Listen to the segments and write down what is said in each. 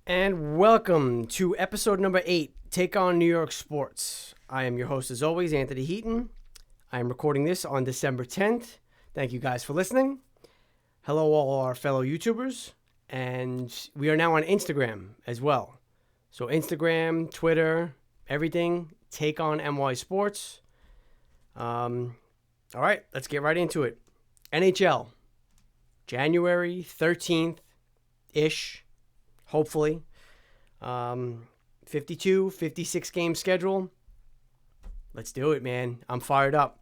And welcome to episode number 8, Take on New York Sports. I am your host, as always, Anthony Heaton. I am recording this on December 10th. Thank you guys for listening. Hello, all our fellow YouTubers. And we are now on Instagram as well. So Instagram, Twitter, everything, Take on NY Sports. All right, let's get right into it. NHL, January 13th-ish. Hopefully. 52, 56 game schedule. Let's do it, man. I'm fired up.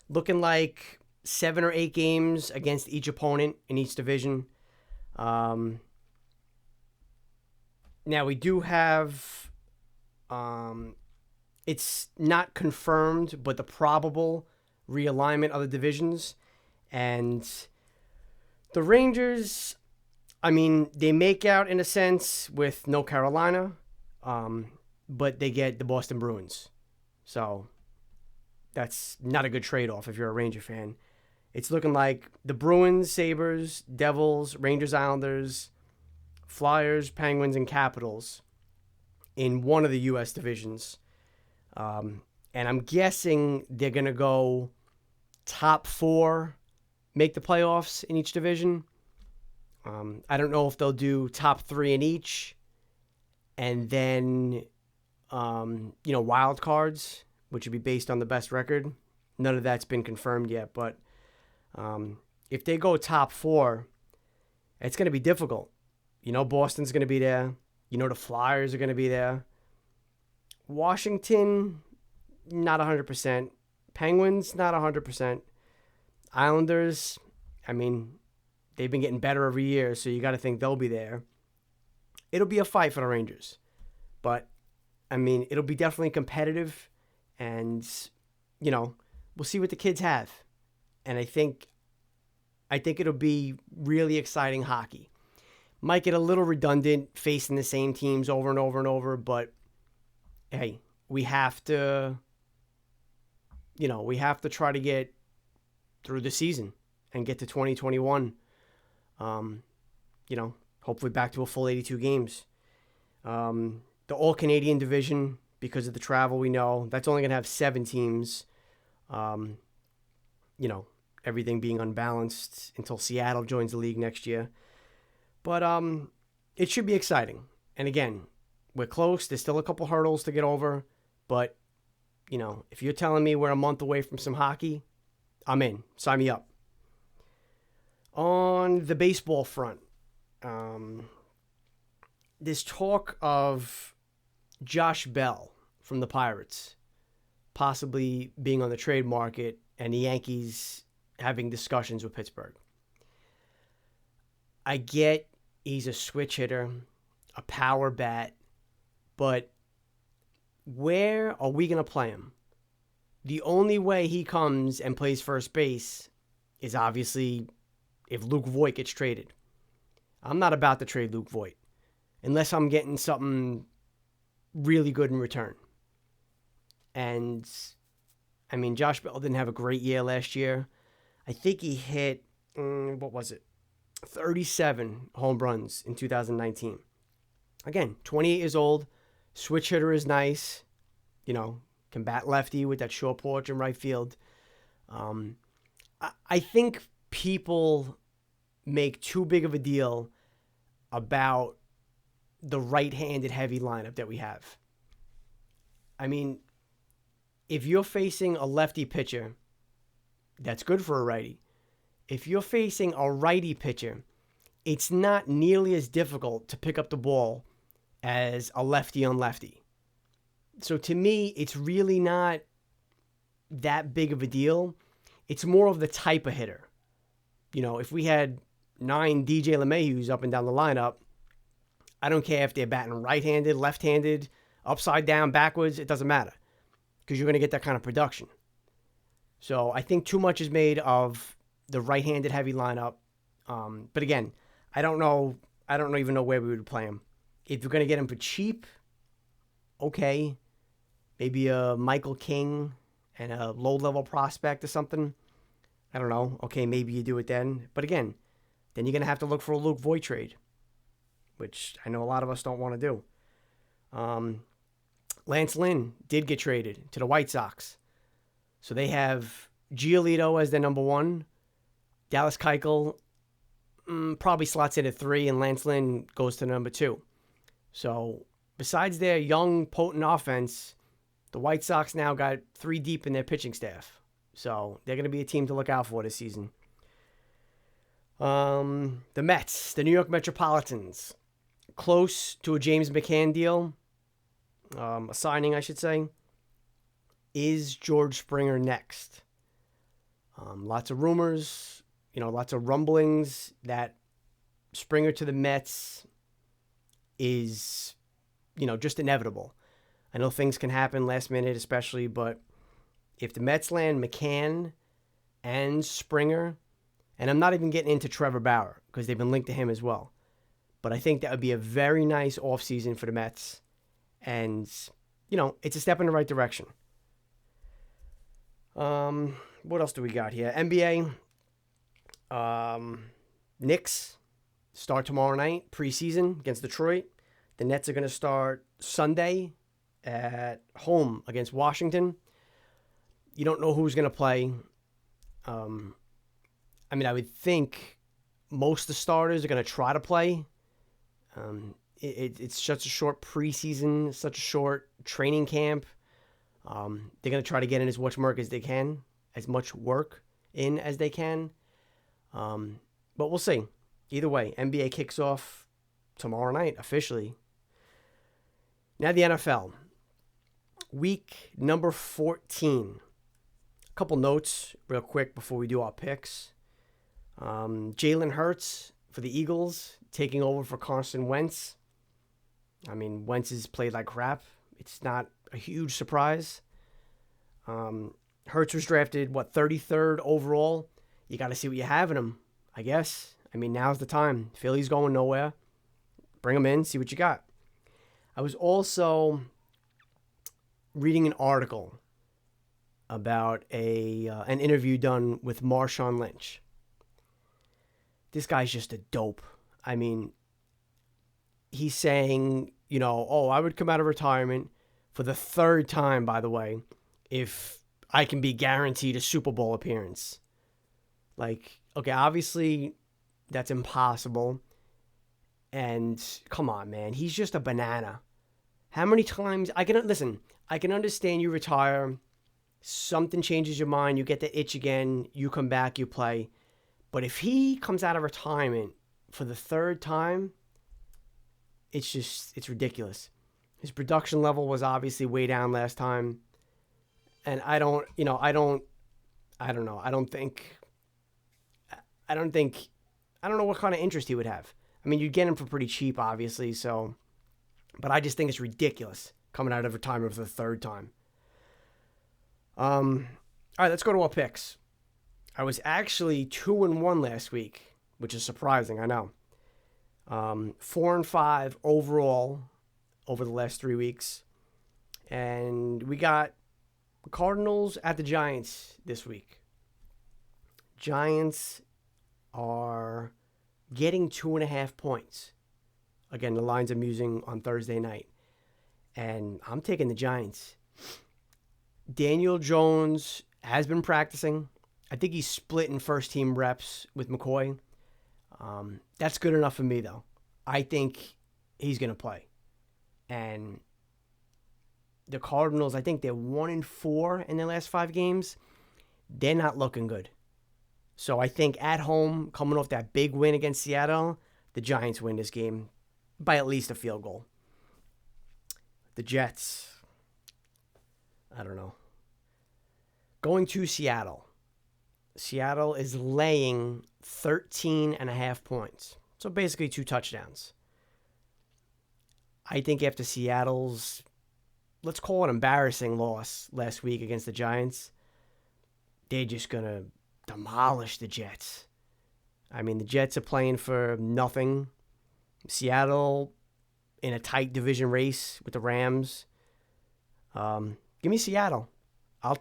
Looking like 7 or 8 games against each opponent in each division. Now we do have, it's not confirmed, but the probable realignment of the divisions. And the Rangers, I mean, they make out in a sense with no Carolina, but they get the Boston Bruins. So that's not a good trade-off if you're a Ranger fan. It's looking like the Bruins, Sabres, Devils, Rangers, Islanders, Flyers, Penguins, and Capitals in one of the U.S. divisions. And I'm guessing they're going to go top 4, make the playoffs in each division. I don't know if they'll do top 3 in each, and then, wild cards, which would be based on the best record. None of that's been confirmed yet, but if they go top 4, it's going to be difficult. Boston's going to be there. The Flyers are going to be there. Washington, not 100%. Penguins, not 100%. Islanders, they've been getting better every year, so you got to think they'll be there. It'll be a fight for the Rangers. But, it'll be definitely competitive. And, we'll see what the kids have. And I think it'll be really exciting hockey. Might get a little redundant facing the same teams over and over and over. But, hey, we have to try to get through the season and get to 2021. Hopefully back to a full 82 games. The All-Canadian division, because of the travel we know, that's only going to have 7 teams. Everything being unbalanced until Seattle joins the league next year. But it should be exciting. And again, we're close. There's still a couple hurdles to get over. But, if you're telling me we're a month away from some hockey, I'm in. Sign me up. On the baseball front, there's talk of Josh Bell from the Pirates possibly being on the trade market and the Yankees having discussions with Pittsburgh. I get he's a switch hitter, a power bat, but where are we going to play him? The only way he comes and plays first base is obviously if Luke Voit gets traded. I'm not about to trade Luke Voit unless I'm getting something really good in return. And, Josh Bell didn't have a great year last year. I think he hit, 37 home runs in 2019. Again, 28 years old, switch hitter is nice, can bat lefty with that short porch in right field. I think people make too big of a deal about the right-handed heavy lineup that we have. If you're facing a lefty pitcher, that's good for a righty. If you're facing a righty pitcher, it's not nearly as difficult to pick up the ball as a lefty on lefty. So to me, it's really not that big of a deal. It's more of the type of hitter. If we had 9 DJ LeMayhews up and down the lineup, I don't care if they're batting right-handed, left-handed, upside down, backwards, it doesn't matter because you're going to get that kind of production. So I think too much is made of the right-handed heavy lineup. But again, I don't even know where we would play him. If you're going to get him for cheap, okay, maybe a Michael King and a low-level prospect or something. I don't know. Okay, maybe you do it then. But again, then you're going to have to look for a Luke Voit trade. which I know a lot of us don't want to do. Lance Lynn did get traded to the White Sox. So they have Giolito as their number one. Dallas Keuchel probably slots in at 3, and Lance Lynn goes to number 2. So besides their young, potent offense, the White Sox now got 3 deep in their pitching staff. So they're going to be a team to look out for this season. The Mets, the New York Metropolitans, close to a James McCann deal, a signing, I should say. Is George Springer next? Lots of rumors, lots of rumblings that Springer to the Mets is, just inevitable. I know things can happen last minute especially, but if the Mets land McCann and Springer, and I'm not even getting into Trevor Bauer because they've been linked to him as well, but I think that would be a very nice offseason for the Mets, and, it's a step in the right direction. What else do we got here? NBA. Knicks start tomorrow night, preseason against Detroit. The Nets are going to start Sunday at home against Washington. You don't know who's going to play. I would think most of the starters are going to try to play. It's such a short preseason, such a short training camp. They're going to try to get in as much work as they can, but we'll see. Either way, NBA kicks off tomorrow night officially. Now the NFL. Week number 14. A couple notes real quick before we do our picks. Jalen Hurts for the Eagles taking over for Carson Wentz. Wentz has played like crap. It's not a huge surprise. Hurts was drafted, 33rd overall. You got to see what you have in him, I guess. Now's the time. Philly's going nowhere. Bring him in, see what you got. I was also reading an article about an interview done with Marshawn Lynch. This guy's just a dope. He's saying, I would come out of retirement for the 3rd time, by the way, if I can be guaranteed a Super Bowl appearance. Okay, obviously that's impossible. And come on, man, he's just a banana. How many times I can understand you retire, something changes your mind, you get the itch again, you come back, you play. But if he comes out of retirement for the 3rd time, it's ridiculous. His production level was obviously way down last time. And I don't know what kind of interest he would have. You'd get him for pretty cheap, obviously, but I just think it's ridiculous coming out of retirement for the 3rd time. All right, let's go to our picks. I was actually 2-1 last week, which is surprising, I know. 4-5 overall over the last 3 weeks. And we got Cardinals at the Giants this week. Giants are getting 2.5 points. Again, the lines I'm using on Thursday night. And I'm taking the Giants. Daniel Jones has been practicing. I think he's splitting first-team reps with McCoy. That's good enough for me, though. I think he's going to play. And the Cardinals, I think they're 1-4 in their last 5 games. They're not looking good. So I think at home, coming off that big win against Seattle, the Giants win this game by at least a field goal. The Jets, I don't know. Going to Seattle. Seattle is laying 13.5 points. So basically 2 touchdowns. I think after Seattle's, let's call it embarrassing loss last week against the Giants, they're just going to demolish the Jets. The Jets are playing for nothing. Seattle in a tight division race with the Rams. Give me Seattle. I'll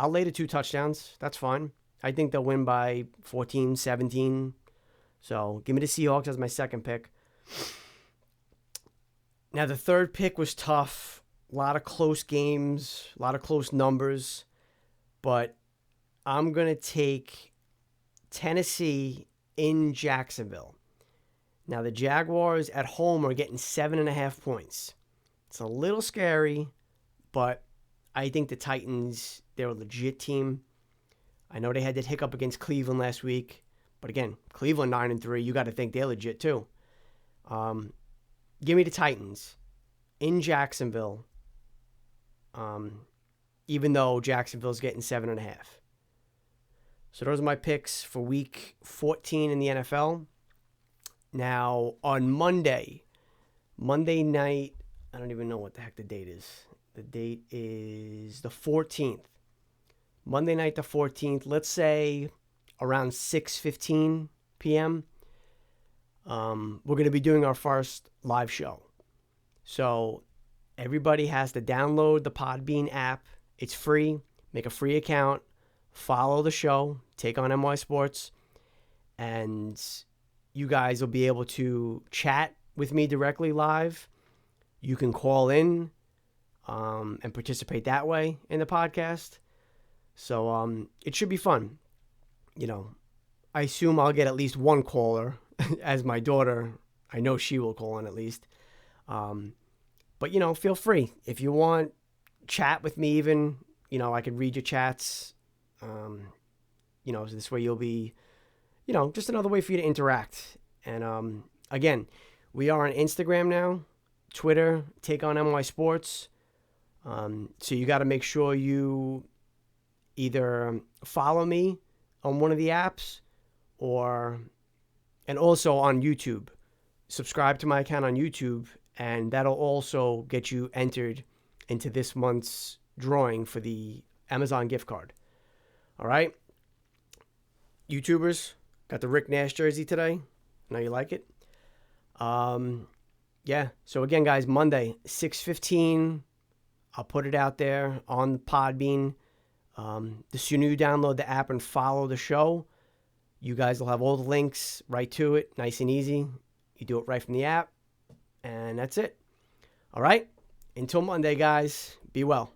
lay the 2 touchdowns. That's fine. I think they'll win by 14, 17. So give me the Seahawks as my second pick. Now, the third pick was tough. A lot of close games, a lot of close numbers. But I'm going to take Tennessee in Jacksonville. Now, the Jaguars at home are getting 7.5 points. It's a little scary, but I think the Titans, they're a legit team. I know they had that hiccup against Cleveland last week. But again, Cleveland 9-3, you got to think they're legit too. Give me the Titans in Jacksonville, even though Jacksonville's getting 7.5. So those are my picks for week 14 in the NFL. Now, on Monday night, I don't even know what the heck the date is. The date is the 14th. Monday night the 14th, let's say around 6:15 p.m., we're going to be doing our first live show. So everybody has to download the Podbean app. It's free. Make a free account. Follow the show. Take on NY Sports. And you guys will be able to chat with me directly live. You can call in and participate that way in the podcast. So it should be fun. You know, I assume I'll get at least one caller as my daughter. I know she will call in at least. But, you know, feel free. If you want, chat with me even. You know, I could read your chats. You know, so this way you'll be, you know, just another way for you to interact. And, again, we are on Instagram now, Twitter, Take on NY Sports. So you got to make sure you either follow me on one of the apps and also on YouTube. Subscribe to my account on YouTube, and that'll also get you entered into this month's drawing for the Amazon gift card. All right? YouTubers, got the Rick Nash jersey today. I know you like it. Yeah. So again, guys, Monday, 6:15. I'll put it out there on Podbean. The sooner you download the app and follow the show, you guys will have all the links right to it, nice and easy. You do it right from the app, and that's it. All right? Until Monday, guys, be well.